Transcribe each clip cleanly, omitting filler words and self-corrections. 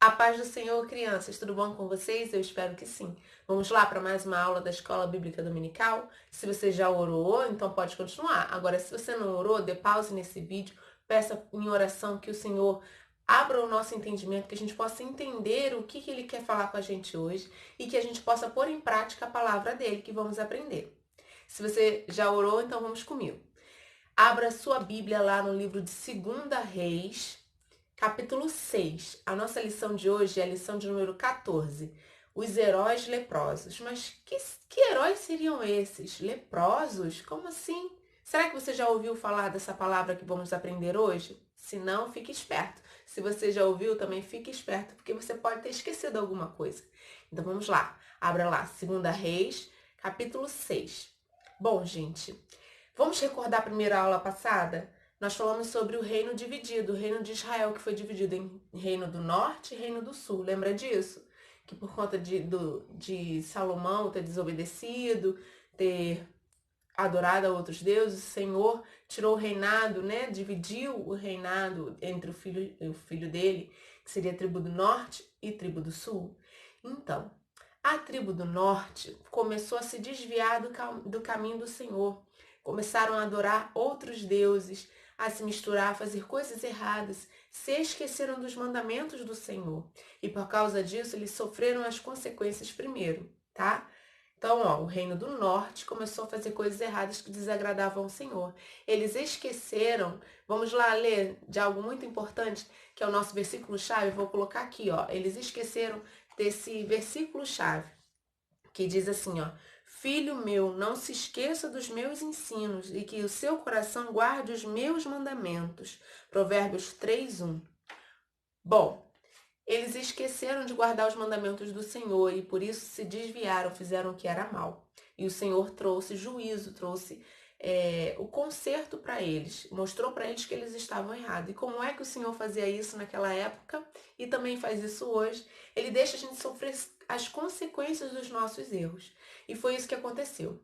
A paz do Senhor, crianças, tudo bom com vocês? Eu espero que sim. Vamos lá para mais uma aula da Escola Bíblica Dominical? Se você já orou, então pode continuar. Agora, se você não orou, dê pause nesse vídeo, peça em oração que o Senhor abra o nosso entendimento, que a gente possa entender o que Ele quer falar com a gente hoje e que a gente possa pôr em prática a palavra dele que vamos aprender. Se você já orou, então vamos comigo. Abra sua Bíblia lá no livro de 2 Reis, capítulo 6. A nossa lição de hoje é a lição de número 14. Os heróis leprosos. Mas que heróis seriam esses? Leprosos? Como assim? Será que você já ouviu falar dessa palavra que vamos aprender hoje? Se não, fique esperto. Se você já ouviu, também fique esperto, porque você pode ter esquecido alguma coisa. Então vamos lá. Abra lá, 2 Reis, capítulo 6. Bom, gente, vamos recordar a primeira aula passada? Nós falamos sobre o reino dividido, o reino de Israel, que foi dividido em reino do norte e reino do sul. Lembra disso? Que por conta de Salomão ter desobedecido, ter adorado a outros deuses, o Senhor tirou o reinado, né? Dividiu o reinado entre o filho dele, que seria a tribo do norte e tribo do sul. Então, a tribo do norte começou a se desviar do caminho do Senhor. Começaram a adorar outros deuses, a se misturar, a fazer coisas erradas, se esqueceram dos mandamentos do Senhor. E por causa disso, eles sofreram as consequências primeiro, tá? Então, o reino do norte começou a fazer coisas erradas que desagradavam ao Senhor. Eles esqueceram, vamos lá ler de algo muito importante, que é o nosso versículo-chave, vou colocar aqui, eles esqueceram desse versículo-chave, que diz assim, Filho meu, não se esqueça dos meus ensinos e que o seu coração guarde os meus mandamentos. Provérbios 3:1. Bom, eles esqueceram de guardar os mandamentos do Senhor e por isso se desviaram, fizeram o que era mal. E o Senhor trouxe juízo, trouxe o conserto para eles, mostrou para eles que eles estavam errados. E como é que o Senhor fazia isso naquela época e também faz isso hoje? Ele deixa a gente sofrer as consequências dos nossos erros. E foi isso que aconteceu.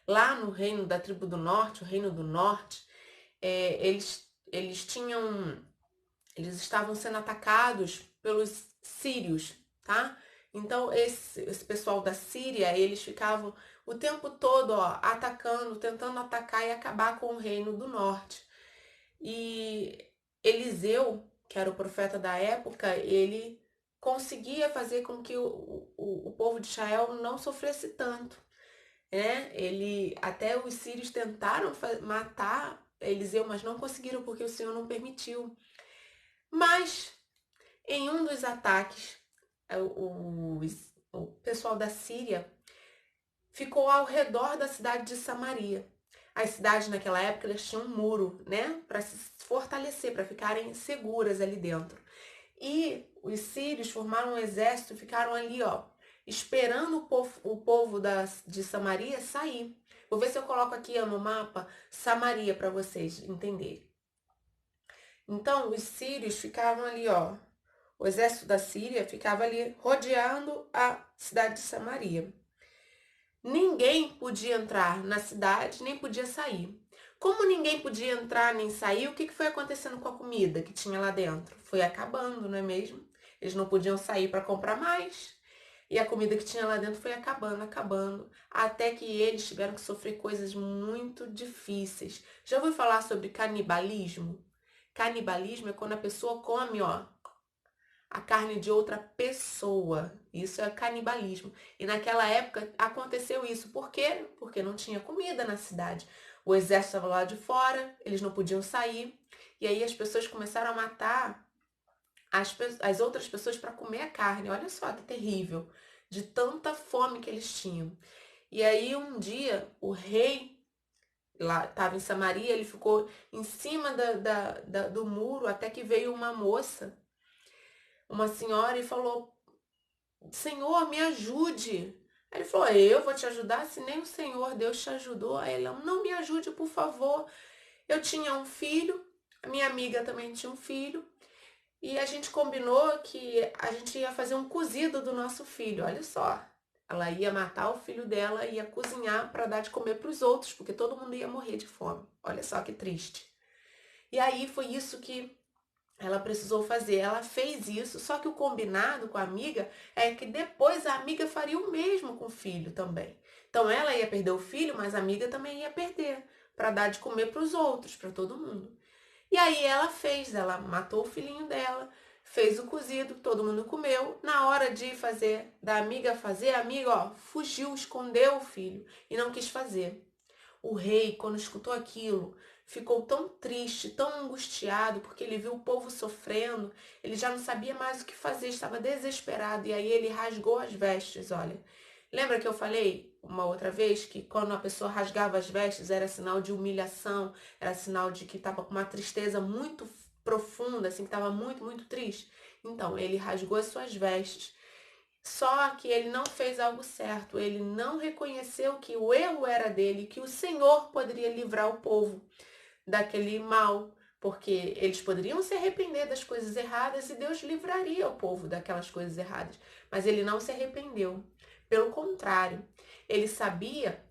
Lá no reino da tribo do norte, o reino do norte, eles tinham eles estavam sendo atacados pelos sírios, tá? Então, esse pessoal da Síria, eles ficavam o tempo todo, atacando, tentando atacar e acabar com o reino do norte. E Eliseu, que era o profeta da época, ele conseguia fazer com que o povo de Israel não sofresse tanto, né? Até os sírios tentaram matar Eliseu, mas não conseguiram porque o Senhor não permitiu. Mas em um dos ataques, o pessoal da Síria ficou ao redor da cidade de Samaria. As cidades naquela época elas tinham um muro, né, para se fortalecer, para ficarem seguras ali dentro. E os sírios formaram um exército e ficaram ali, esperando o povo de Samaria sair. Vou ver se eu coloco aqui no mapa Samaria para vocês entenderem. Então, os sírios ficavam ali, o exército da Síria ficava ali rodeando a cidade de Samaria. Ninguém podia entrar na cidade, nem podia sair. Como ninguém podia entrar nem sair, o que foi acontecendo com a comida que tinha lá dentro? Foi acabando, não é mesmo? Eles não podiam sair para comprar mais. E a comida que tinha lá dentro foi acabando, acabando, até que eles tiveram que sofrer coisas muito difíceis. Já ouviu falar sobre canibalismo? Canibalismo é quando a pessoa come, a carne de outra pessoa. Isso é canibalismo. E naquela época aconteceu isso. Por quê? Porque não tinha comida na cidade. O exército estava lá de fora, eles não podiam sair. E aí as pessoas começaram a matar as outras pessoas para comer a carne. Olha só que terrível. De tanta fome que eles tinham. E aí um dia o rei lá estava em Samaria, ele ficou em cima do muro até que veio uma moça, uma senhora, e falou: Senhor, me ajude. Aí ele falou: eu vou te ajudar se nem o Senhor Deus te ajudou. Aí ela: não me ajude, por favor. Eu tinha um filho, a minha amiga também tinha um filho, e a gente combinou que a gente ia fazer um cozido do nosso filho. Olha só. Ela ia matar o filho dela e ia cozinhar para dar de comer para os outros, porque todo mundo ia morrer de fome. Olha só que triste. E aí foi isso que Ela precisou fazer, ela fez isso, só que o combinado com a amiga é que depois a amiga faria o mesmo com o filho também. Então ela ia perder o filho, mas a amiga também ia perder, para dar de comer para os outros, para todo mundo. E aí ela fez, ela matou o filhinho dela, fez o cozido, todo mundo comeu. Na hora de fazer, da amiga fazer, a amiga, ó, fugiu, escondeu o filho e não quis fazer. O rei, quando escutou aquilo, ficou tão triste, tão angustiado, porque ele viu o povo sofrendo, ele já não sabia mais o que fazer, estava desesperado, e aí ele rasgou as vestes, olha. Lembra que eu falei uma outra vez que quando a pessoa rasgava as vestes era sinal de humilhação, era sinal de que estava com uma tristeza muito profunda, assim, que estava muito, muito triste? Então, ele rasgou as suas vestes. Só que ele não fez algo certo, ele não reconheceu que o erro era dele, que o Senhor poderia livrar o povo daquele mal, porque eles poderiam se arrepender das coisas erradas e Deus livraria o povo daquelas coisas erradas. Mas ele não se arrependeu. Pelo contrário, ele sabia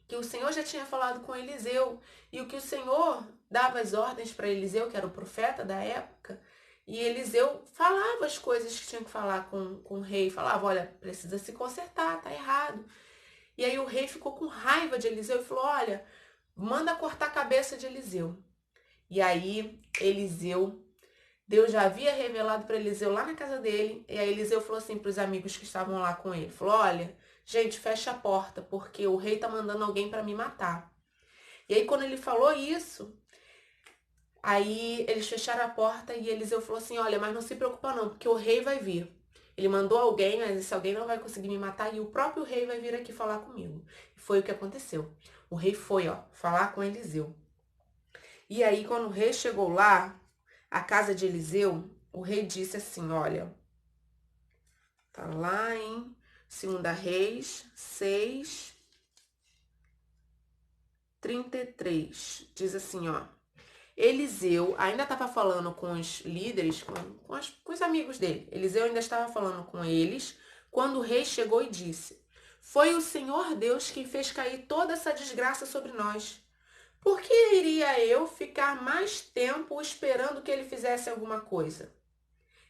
que o Senhor já tinha falado com Eliseu e o que o Senhor dava as ordens para Eliseu, que era o profeta da época, e Eliseu falava as coisas que tinha que falar com o rei, falava, olha, precisa se consertar, tá errado. E aí o rei ficou com raiva de Eliseu e falou, olha, manda cortar a cabeça de Eliseu. E aí Eliseu, Deus já havia revelado para Eliseu lá na casa dele, e aí Eliseu falou assim para os amigos que estavam lá com ele, falou, olha, gente, fecha a porta, porque o rei tá mandando alguém para me matar. E aí quando ele falou isso, aí eles fecharam a porta e Eliseu falou assim, olha, mas não se preocupa não, porque o rei vai vir. Ele mandou alguém, mas esse alguém não vai conseguir me matar e o próprio rei vai vir aqui falar comigo. E foi o que aconteceu. O rei foi, ó, falar com Eliseu. E aí quando o rei chegou lá, a casa de Eliseu, o rei disse assim, olha, tá lá em 2 Reis 6:33. Diz assim, ó. Eliseu ainda estava falando com os líderes, com os amigos dele. Eliseu ainda estava falando com eles quando o rei chegou e disse: foi o Senhor Deus que fez cair toda essa desgraça sobre nós. Por que iria eu ficar mais tempo esperando que ele fizesse alguma coisa?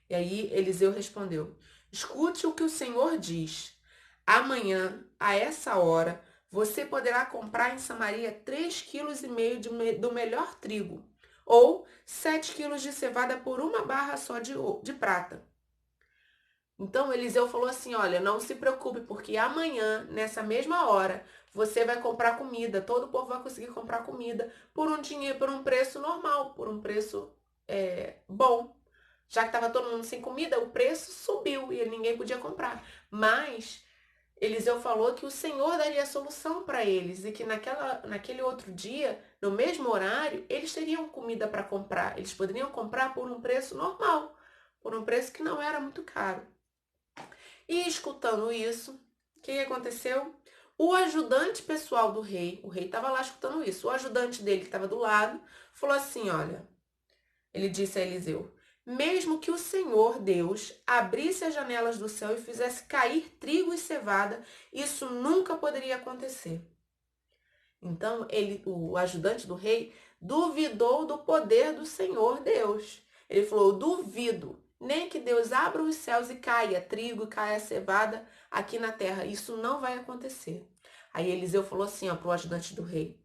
E aí Eliseu respondeu: escute o que o Senhor diz. Amanhã, a essa hora, você poderá comprar em Samaria 3,5 kg do melhor trigo, ou 7 quilos de cevada por uma barra só de prata. Então Eliseu falou assim: olha, não se preocupe, porque amanhã, nessa mesma hora, você vai comprar comida, todo o povo vai conseguir comprar comida por um dinheiro, por um preço normal, por um preço bom. Já que estava todo mundo sem comida, o preço subiu e ninguém podia comprar. Mas Eliseu falou que o Senhor daria a solução para eles e que naquele outro dia, no mesmo horário, eles teriam comida para comprar. Eles poderiam comprar por um preço normal, por um preço que não era muito caro. E escutando isso, o que aconteceu? O ajudante pessoal do rei, o rei estava lá escutando isso, o ajudante dele que estava do lado, falou assim, olha, ele disse a Eliseu, mesmo que o Senhor Deus abrisse as janelas do céu e fizesse cair trigo e cevada, isso nunca poderia acontecer. Então, o ajudante do rei duvidou do poder do Senhor Deus. Ele falou, duvido, nem que Deus abra os céus e caia trigo, caia cevada aqui na terra. Isso não vai acontecer. Aí Eliseu falou assim, ó, para o ajudante do rei.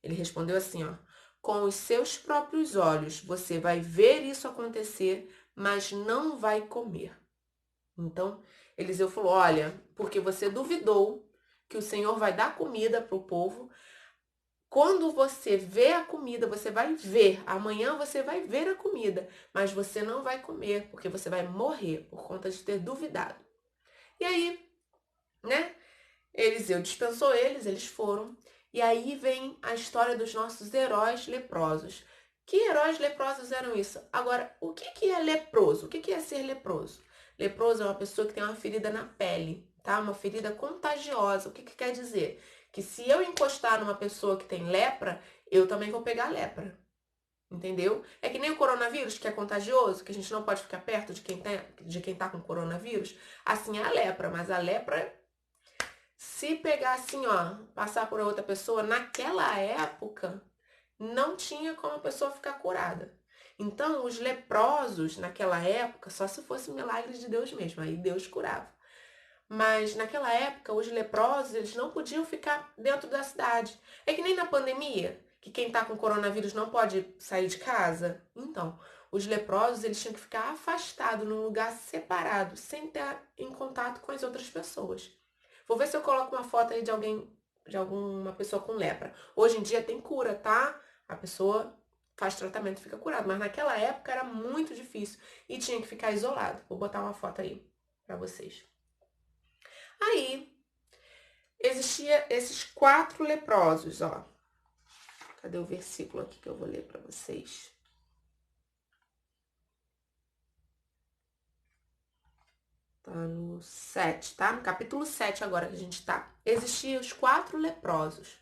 Ele respondeu assim, ó, com os seus próprios olhos você vai ver isso acontecer, mas não vai comer. Então, Eliseu falou, olha, porque você duvidou que o Senhor vai dar comida para o povo, quando você vê a comida, você vai ver, amanhã você vai ver a comida, mas você não vai comer, porque você vai morrer por conta de ter duvidado. E aí, né, Eliseu dispensou eles, eles foram. E aí vem a história dos nossos heróis leprosos. Que heróis leprosos eram isso? Agora, o que é leproso? O que é ser leproso? Leproso é uma pessoa que tem uma ferida na pele, tá? Uma ferida contagiosa. O que quer dizer? Que se eu encostar numa pessoa que tem lepra, eu também vou pegar lepra. Entendeu? É que nem o coronavírus, que é contagioso, que a gente não pode ficar perto de quem tá com coronavírus. Assim é a lepra, mas a lepra, se pegar assim, ó, passar por outra pessoa, naquela época, não tinha como a pessoa ficar curada. Então, os leprosos, naquela época, só se fosse milagre de Deus mesmo, aí Deus curava. Mas naquela época, os leprosos, eles não podiam ficar dentro da cidade. É que nem na pandemia, que quem está com coronavírus não pode sair de casa. Então, os leprosos, eles tinham que ficar afastados num lugar separado, sem estar em contato com as outras pessoas. Vou ver se eu coloco uma foto aí de alguém, de alguma pessoa com lepra. Hoje em dia tem cura, tá? A pessoa faz tratamento e fica curada. Mas naquela época era muito difícil e tinha que ficar isolado. Vou botar uma foto aí para vocês. Aí, existia esses 4 leprosos, ó. Cadê o versículo aqui que eu vou ler para vocês? Tá no 7, tá? No capítulo 7 agora que a gente tá. Existiam os 4 leprosos.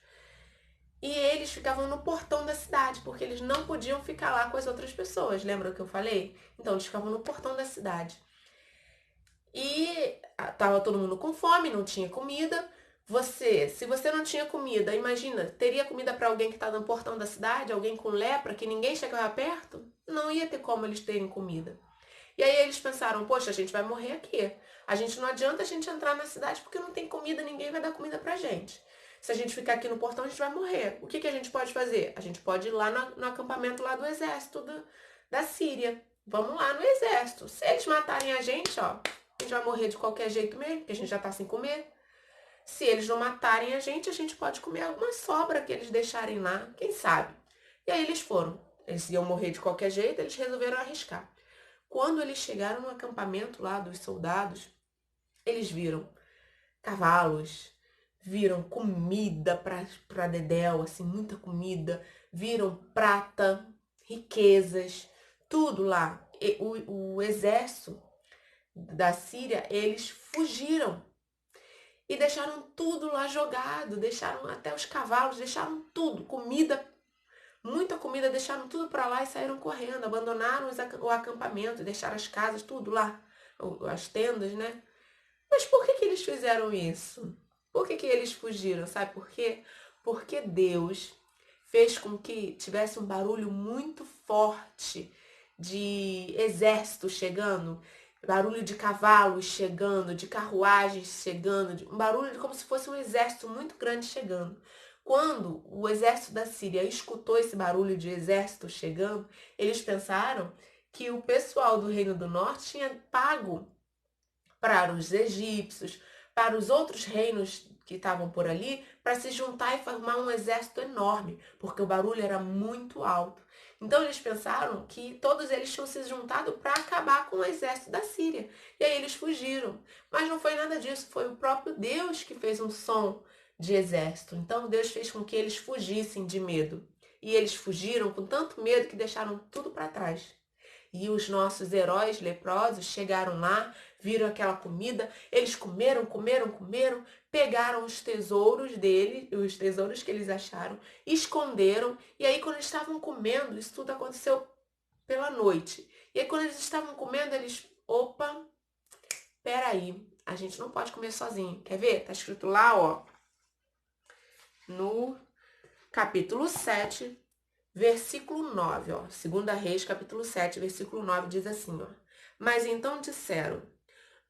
E eles ficavam no portão da cidade, porque eles não podiam ficar lá com as outras pessoas. Lembra que eu falei? Então, eles ficavam no portão da cidade. E tava todo mundo com fome, não tinha comida. Se você não tinha comida, imagina, teria comida para alguém que tá no portão da cidade, alguém com lepra, que ninguém chegava perto? Não ia ter como eles terem comida. E aí eles pensaram, poxa, a gente vai morrer aqui. Não adianta a gente entrar na cidade porque não tem comida, ninguém vai dar comida pra gente. Se a gente ficar aqui no portão, a gente vai morrer. O que a gente pode fazer? A gente pode ir lá no acampamento lá do exército da Síria. Vamos lá no exército. Se eles matarem a gente, ó, a gente vai morrer de qualquer jeito mesmo, porque a gente já tá sem comer. Se eles não matarem a gente pode comer alguma sobra que eles deixarem lá, quem sabe. E aí eles foram. Eles iam morrer de qualquer jeito, eles resolveram arriscar. Quando eles chegaram no acampamento lá dos soldados, eles viram cavalos, viram comida para dedéu, assim, muita comida, viram prata, riquezas, tudo lá. E o exército da Síria, eles fugiram e deixaram tudo lá jogado, deixaram até os cavalos, deixaram tudo, comida, muita comida, deixaram tudo para lá e saíram correndo, abandonaram o acampamento, deixaram as casas, tudo lá, as tendas, né? Mas por que eles fizeram isso? Por que eles fugiram? Sabe por quê? Porque Deus fez com que tivesse um barulho muito forte de exército chegando, barulho de cavalos chegando, de carruagens chegando, um barulho como se fosse um exército muito grande chegando. Quando o exército da Síria escutou esse barulho de exército chegando, eles pensaram que o pessoal do Reino do Norte tinha pago para os egípcios, para os outros reinos que estavam por ali, para se juntar e formar um exército enorme, porque o barulho era muito alto. Então eles pensaram que todos eles tinham se juntado para acabar com o exército da Síria. E aí eles fugiram. Mas não foi nada disso, foi o próprio Deus que fez um som de exército. Então Deus fez com que eles fugissem de medo. E eles fugiram com tanto medo que deixaram tudo para trás. E os nossos heróis leprosos chegaram lá, viram aquela comida, eles comeram, pegaram os tesouros dele, os tesouros que eles acharam, esconderam, e aí quando eles estavam comendo, isso tudo aconteceu pela noite. E aí quando eles estavam comendo, eles, opa, peraí, a gente não pode comer sozinho. Quer ver? Tá escrito lá, ó, no capítulo 7, versículo 9, ó. 2 Reis, capítulo 7, versículo 9, diz assim, ó. Mas então disseram,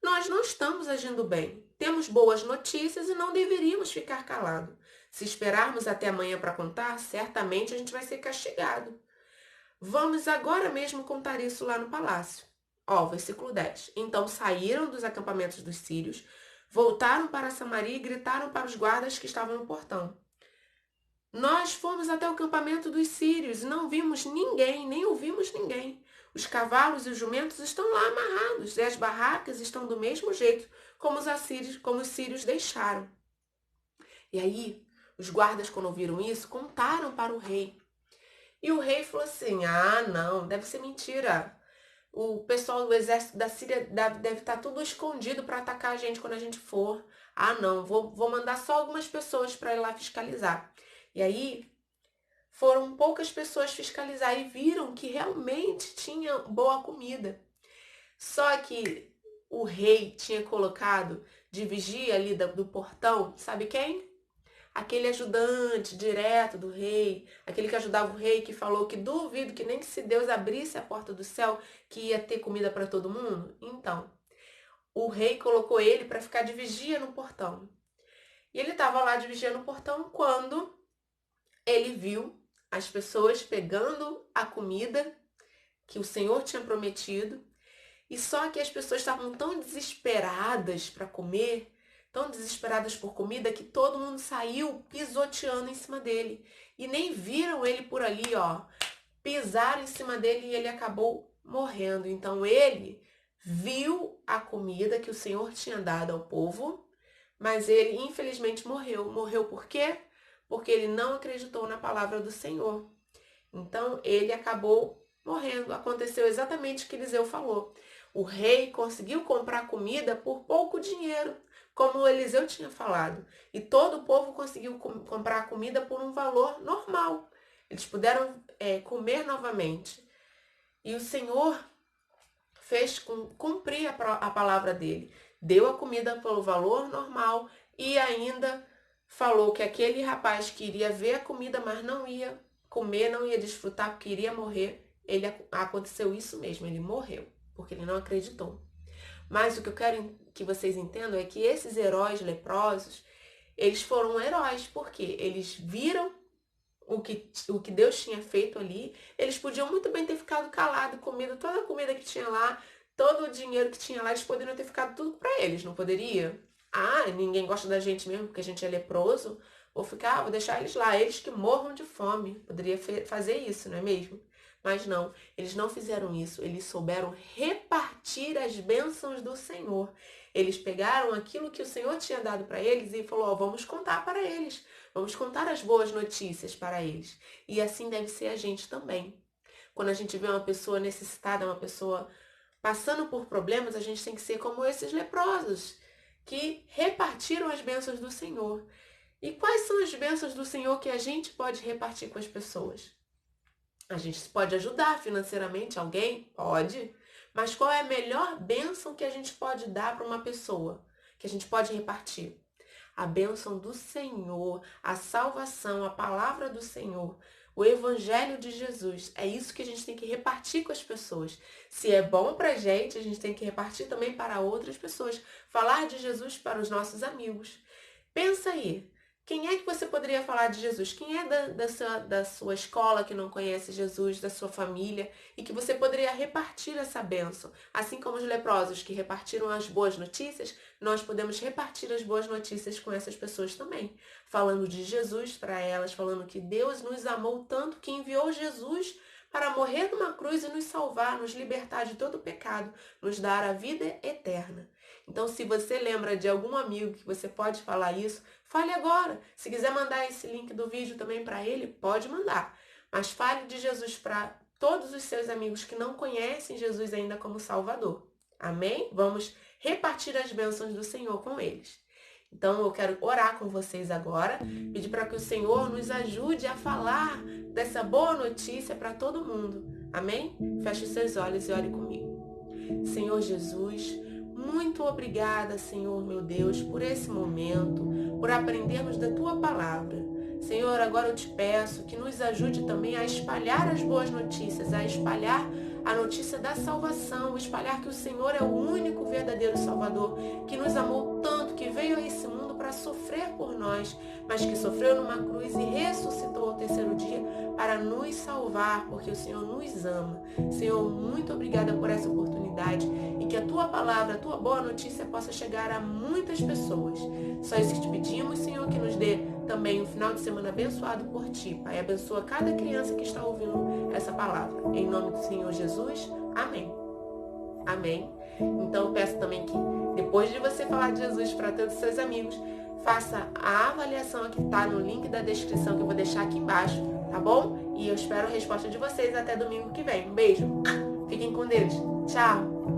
nós não estamos agindo bem. Temos boas notícias e não deveríamos ficar calados. Se esperarmos até amanhã para contar, certamente a gente vai ser castigado. Vamos agora mesmo contar isso lá no palácio. Ó, versículo 10. Então saíram dos acampamentos dos sírios, voltaram para Samaria e gritaram para os guardas que estavam no portão. Nós fomos até o acampamento dos sírios e não vimos ninguém, nem ouvimos ninguém. Os cavalos e os jumentos estão lá amarrados e as barracas estão do mesmo jeito como os sírios deixaram. E aí, os guardas, quando ouviram isso, contaram para o rei. E o rei falou assim, não, deve ser mentira. O pessoal do exército da Síria deve estar tudo escondido para atacar a gente quando a gente for. Não, vou mandar só algumas pessoas para ir lá fiscalizar. E aí, foram poucas pessoas fiscalizar e viram que realmente tinha boa comida. Só que o rei tinha colocado de vigia ali do portão, sabe quem? aquele ajudante direto do rei, aquele que ajudava o rei, que falou que duvido que nem que se Deus abrisse a porta do céu, que ia ter comida para todo mundo? Então, o rei colocou ele para ficar de vigia no portão. E ele estava lá de vigia no portão quando ele viu as pessoas pegando a comida que o Senhor tinha prometido, e só que as pessoas estavam tão desesperadas para comer, tão desesperadas por comida, que todo mundo saiu pisoteando em cima dele. E nem viram ele por ali, ó. Pisaram em cima dele e ele acabou morrendo. Então ele viu a comida que o Senhor tinha dado ao povo, mas ele infelizmente morreu. Morreu por quê? Porque ele não acreditou na palavra do Senhor. Então ele acabou morrendo. Aconteceu exatamente o que Eliseu falou. O rei conseguiu comprar comida por pouco dinheiro, como o Eliseu tinha falado. E todo o povo conseguiu comprar comida por um valor normal. Eles puderam comer novamente. E o Senhor fez cumprir a palavra dele. Deu a comida pelo valor normal e ainda falou que aquele rapaz que iria ver a comida, mas não ia comer, não ia desfrutar, porque iria morrer, aconteceu isso mesmo, ele morreu, porque ele não acreditou. Mas o que eu quero que vocês entendam é que esses heróis leprosos, eles foram heróis, porque eles viram o que Deus tinha feito ali. Eles podiam muito bem ter ficado calados, comido toda a comida que tinha lá, todo o dinheiro que tinha lá, eles poderiam ter ficado tudo para eles, não poderia? Ah, ninguém gosta da gente mesmo porque a gente é leproso, vou deixar eles lá, eles que morram de fome. Poderia fazer isso, não é mesmo? Mas não, eles não fizeram isso, eles souberam repartir as bênçãos do Senhor. Eles pegaram aquilo que o Senhor tinha dado para eles e falou, vamos contar para eles, vamos contar as boas notícias para eles. E assim deve ser a gente também. Quando a gente vê uma pessoa necessitada, uma pessoa passando por problemas, a gente tem que ser como esses leprosos, que repartiram as bênçãos do Senhor. E quais são as bênçãos do Senhor que a gente pode repartir com as pessoas? A gente pode ajudar financeiramente alguém? Pode. Mas qual é a melhor bênção que a gente pode dar para uma pessoa? Que a gente pode repartir? A bênção do Senhor, a salvação, a palavra do Senhor, o evangelho de Jesus. É isso que a gente tem que repartir com as pessoas. Se é bom pra gente, a gente tem que repartir também para outras pessoas. Falar de Jesus para os nossos amigos. Pensa aí. Quem é que você poderia falar de Jesus? Quem é da sua escola que não conhece Jesus, da sua família, e que você poderia repartir essa bênção? Assim como os leprosos que repartiram as boas notícias, nós podemos repartir as boas notícias com essas pessoas também. Falando de Jesus para elas, falando que Deus nos amou tanto que enviou Jesus para morrer numa cruz e nos salvar, nos libertar de todo o pecado, nos dar a vida eterna. Então, se você lembra de algum amigo que você pode falar isso, fale agora. Se quiser mandar esse link do vídeo também para ele, pode mandar. Mas fale de Jesus para todos os seus amigos que não conhecem Jesus ainda como Salvador. Amém? Vamos repartir as bênçãos do Senhor com eles. Então, eu quero orar com vocês agora, pedir para que o Senhor nos ajude a falar dessa boa notícia para todo mundo. Amém? Feche os seus olhos e ore comigo. Senhor Jesus, muito obrigada, Senhor meu Deus, por esse momento, por aprendermos da Tua palavra. Senhor, agora eu te peço que nos ajude também a espalhar as boas notícias, a espalhar a notícia da salvação, espalhar que o Senhor é o único verdadeiro Salvador, que nos amou tanto, que veio a esse mundo para sofrer por nós, mas que sofreu numa cruz e ressuscitou ao terceiro dia para nos salvar, porque o Senhor nos ama. Senhor, muito obrigada por essa oportunidade e que a Tua palavra, a Tua boa notícia possa chegar a muitas pessoas. Só isso que te pedimos, Senhor, que nos dê também um final de semana abençoado por Ti, Pai. Abençoa cada criança que está ouvindo essa palavra. Em nome do Senhor Jesus, amém. Amém. Então eu peço também que, depois de você falar de Jesus para todos os seus amigos, faça a avaliação que está no link da descrição que eu vou deixar aqui embaixo, tá bom? E eu espero a resposta de vocês até domingo que vem. Um beijo. Fiquem com Deus. Tchau.